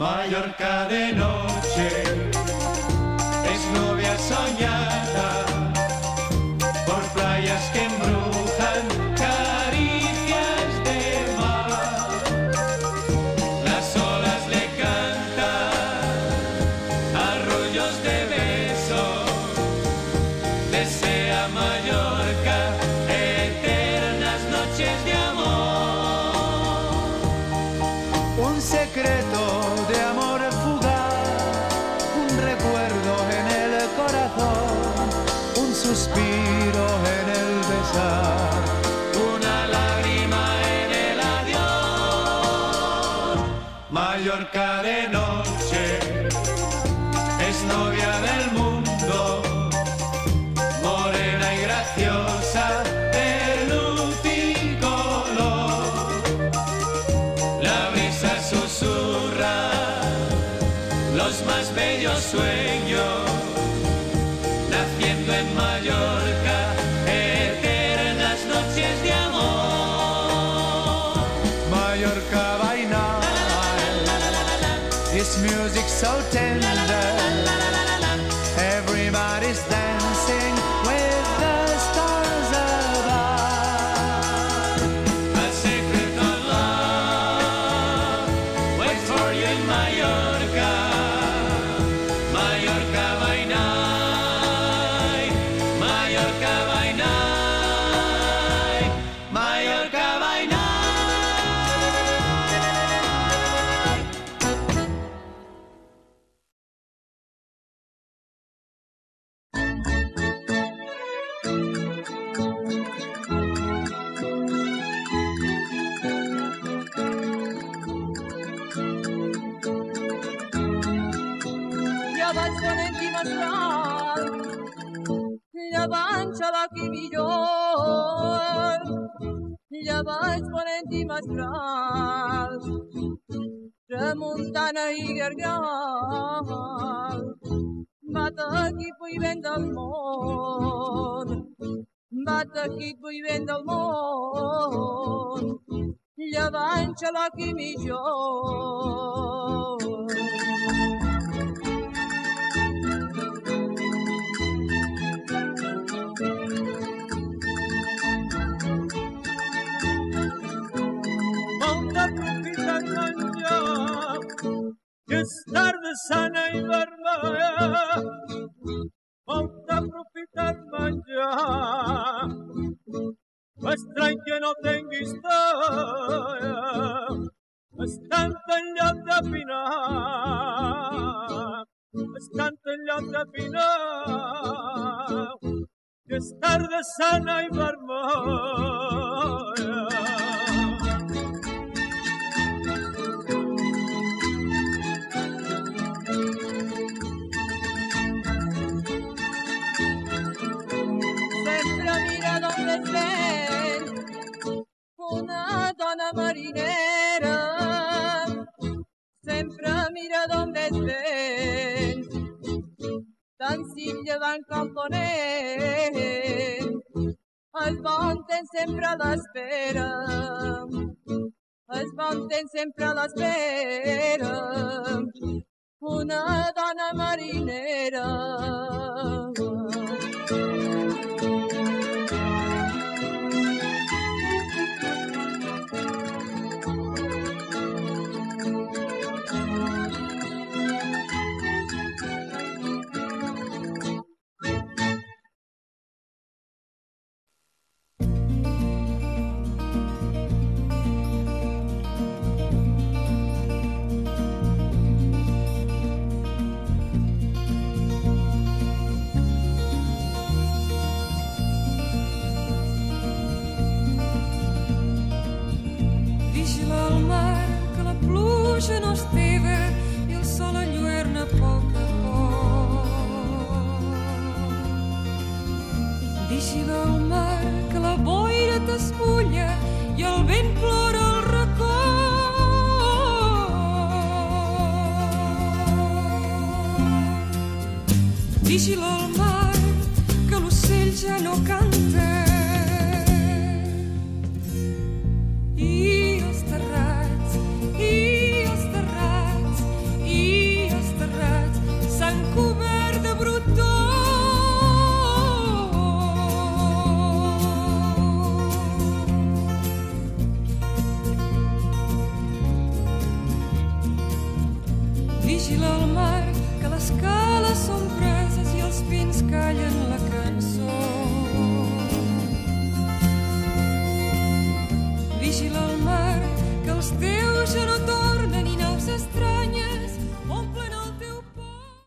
Mallorca de noche es novia soñada por playas que embrujan, caricias de mar. Las olas le cantan arrullos de besos, desea Mallorca eternas noches de amor. Un secreto de amor fugaz, un recuerdo en el corazón, un suspiro en el besar, una lágrima en el adiós. Mallorca de noche es novia del mundo, morena y graciosa, de luz y color. La brisa susurra los más bellos sueños, naciendo en Mallorca, eternas noches de amor. Mallorca by night, it's music so tender, everybody's dancing with the stars above. A secret of love waits for you in Mallorca, Mallorca by night, Mallorca by night, Mallorca by night. Ja vaig ponent-hi mestral, llevant xalac i millor. Ja vaig ponent-hi mestral, tramuntana i gargal. Bata aquí vent del món, bata aquí vent del món, llevant xalac i millor. Molt aprofita el menjar, que és tarda sana i vermella. Molt aprofita el menjar, estrany que no tingui història, estan en lloc de pinar, estan en lloc de pinar, que és tarda sana i vermella. Sempre mira d'on es ven una dona marinera. Sempre mira d'on es ven tant si llevant com ponent. El bon temps sempre a l'espera, el bon temps sempre a l'espera, una dona marinera. Vigila el mar, que la pluja no estiva i el sol enlluerna a poc a poc. Vigila el mar, que la boira t'esmulla i el vent plora al racó. Vigila el mar, que l'ocell ja no canta i els terrats vigila el mar, que les cales són preses i els pins callen